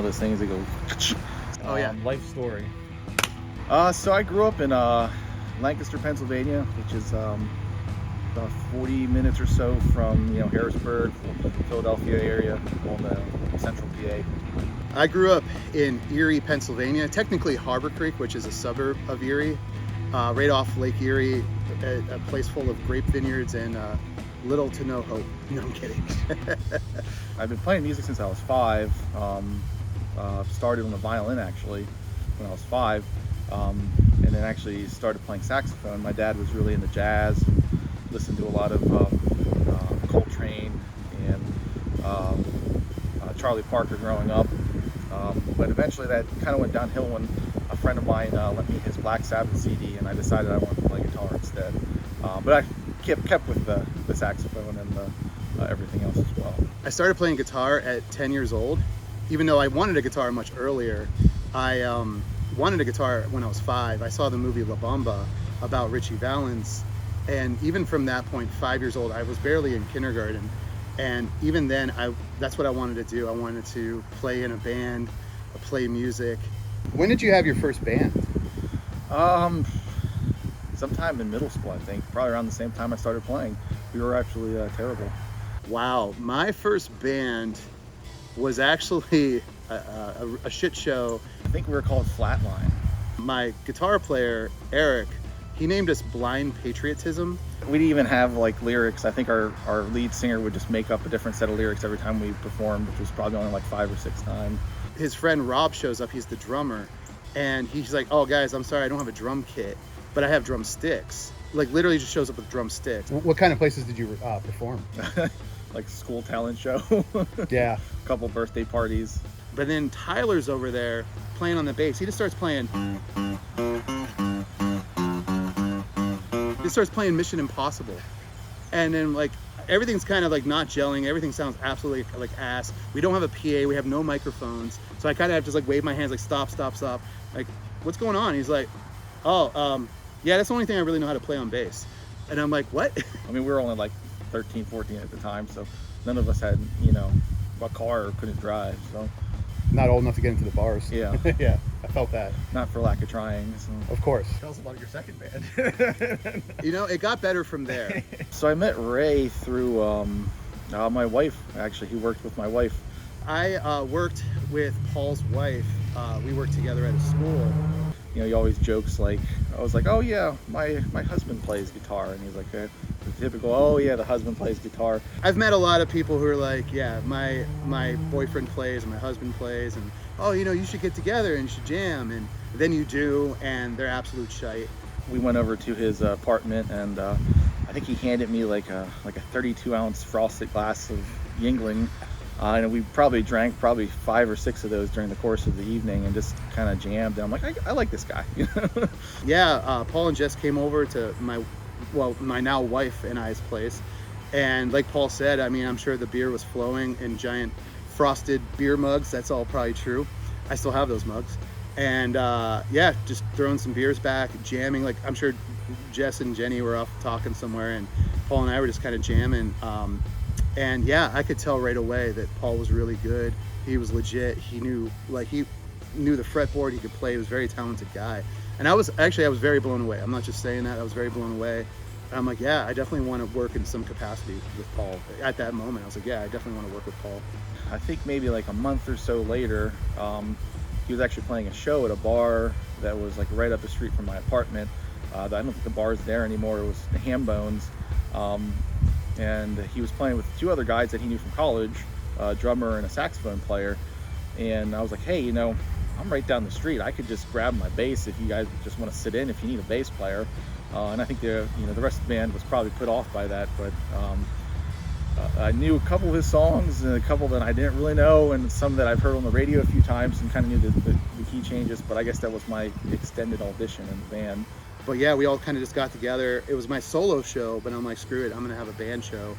of those things that go. Oh yeah. Life story. So I grew up in Lancaster, Pennsylvania, which is about 40 minutes or so from Harrisburg, Philadelphia area on the central PA. I grew up in Erie, Pennsylvania, technically Harbor Creek, which is a suburb of Erie, right off Lake Erie, a place full of grape vineyards and little to no hope. No, I'm kidding. I've been playing music since I was 5. Started on the violin actually when I was 5, and then actually started playing saxophone. My dad was really into jazz and listened to a lot of Coltrane and Charlie Parker growing up. But eventually that kind of went downhill when a friend of mine lent me his Black Sabbath CD, and I decided I wanted to play guitar instead. But I kept with the saxophone and everything else as well. I started playing guitar at 10 years old. Even though I wanted a guitar much earlier, I wanted a guitar when I was 5. I saw the movie La Bamba about Richie Valens, and even from that point, 5 years old, I was barely in kindergarten. And even then, that's what I wanted to do. I wanted to play in a band, play music. When did you have your first band? Sometime in middle school, I think. Probably around the same time I started playing. We were actually terrible. Wow, my first band was actually a shit show. I think we were called Flatline. My guitar player, Eric, he named us Blind Patriotism. We didn't even have like lyrics. I think our lead singer would just make up a different set of lyrics every time we performed, which was probably only like 5 or 6 times. His friend Rob shows up, he's the drummer, and he's like, oh guys, I'm sorry, I don't have a drum kit, but I have drumsticks. Like literally just shows up with drumsticks. What kind of places did you perform? Like school talent show. Yeah. A couple birthday parties. But then Tyler's over there playing on the bass. He just starts playing. He starts playing Mission Impossible. And then like everything's kind of like not gelling. Everything sounds absolutely like ass. We don't have a PA. We have no microphones. So I kind of have to just like wave my hands like stop, stop, stop. Like, what's going on? He's like, oh, yeah, that's the only thing I really know how to play on bass. And I'm like, what? I mean, we were only like 13, 14 at the time, so none of us had, a car or couldn't drive, so. Not old enough to get into the bars. Yeah. Yeah, I felt that. Not for lack of trying. So. Of course. Tell us about your second band. It got better from there. So I met Ray through my wife, actually. He worked with my wife. I worked with Paul's wife. We worked together at a school. He always jokes like, I was like, oh yeah, my husband plays guitar. And he's like, the typical, oh yeah, the husband plays guitar. I've met a lot of people who are like, yeah, my boyfriend plays and my husband plays, and oh, you should get together and you should jam. And then you do, and they're absolute shite. We went over to his apartment, and I think he handed me like a 32-ounce frosted glass of Yingling. And we probably drank 5 or 6 of those during the course of the evening and just kind of jammed. And I'm like, I like this guy. Yeah, Paul and Jess came over to my now wife and I's place. And like Paul said, I mean, I'm sure the beer was flowing in giant frosted beer mugs. That's all probably true. I still have those mugs. And yeah, just throwing some beers back, jamming. Like I'm sure Jess and Jenny were off talking somewhere, and Paul and I were just kind of jamming. And yeah, I could tell right away that Paul was really good. He was legit. He knew the fretboard. He could play. He was a very talented guy. And I was very blown away. I'm not just saying that. I was very blown away. And I'm like, yeah, I definitely want to work in some capacity with Paul. At that moment, I was like, yeah, I definitely want to work with Paul. I think maybe like a month or so later, he was actually playing a show at a bar that was like right up the street from my apartment. I don't think the bar's there anymore. It was the Ham Bones. And he was playing with 2 other guys that he knew from college, a drummer and a saxophone player. And I was like, hey, I'm right down the street. I could just grab my bass if you guys just want to sit in if you need a bass player. And I think the rest of the band was probably put off by that, but I knew a couple of his songs and a couple that I didn't really know, and some that I've heard on the radio a few times and kind of knew the key changes. But I guess that was my extended audition in the band. But yeah, we all kind of just got together. It was my solo show, but I'm like, screw it, I'm gonna have a band show.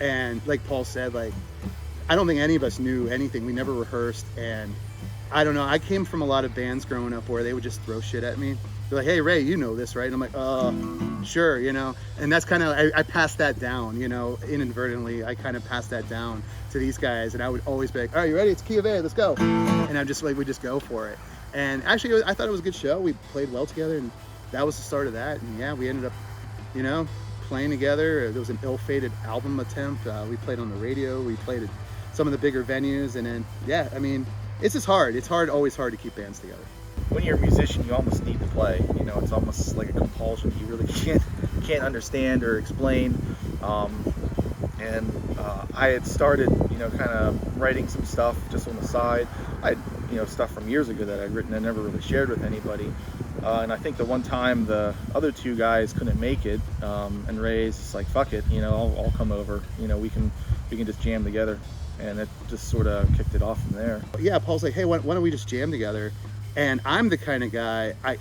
And like Paul said, like, I don't think any of us knew anything. We never rehearsed, and I don't know, I came from a lot of bands growing up where they would just throw shit at me. They're like, hey Ray, you know this, right? And I'm like, sure, you know. And that's kind of, I passed that down, you know, inadvertently. I kind of passed that down to these guys, and I would always be like, all right, you ready? It's key of A, let's go. And I'm just like, we just go for it. And actually, I thought it was a good show. We played well together, and that was the start of that. And yeah, we ended up, you know, playing together. There was an ill-fated album attempt. We played on the radio. We played at some of the bigger venues, and then yeah, I mean, it's just hard. It's hard, always hard to keep bands together. When you're a musician, you almost need to play. You know, it's almost like a compulsion. You really can't understand or explain. I had started, you know, kind of writing some stuff just on the side. I had, you know, stuff from years ago that I'd written and never really shared with anybody. And I think the one time the other two guys couldn't make it, and Ray's just like, fuck it, you know, I'll come over. You know, we can just jam together. And it just sort of kicked it off from there. Yeah, Paul's like, hey, why don't we just jam together? And I'm the kind of guy, I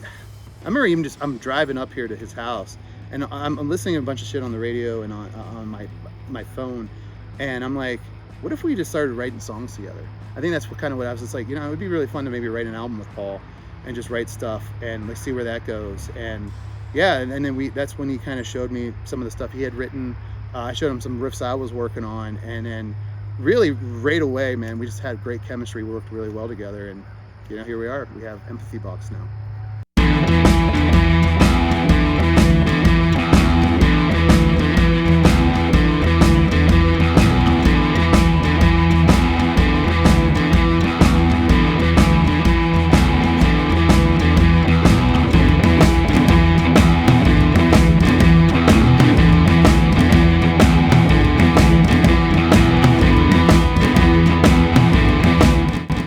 remember even just, I'm driving up here to his house, and I'm listening to a bunch of shit on the radio and on my phone, and I'm like, what if we just started writing songs together? I think that's kind of what I was just like, you know, it would be really fun to maybe write an album with Paul and just write stuff and let's see where that goes. And yeah, and then that's when he kind of showed me some of the stuff he had written. I showed him some riffs I was working on, and then really right away, man, we just had great chemistry, worked really well together, and you know, here we are. We have Empathy Box now.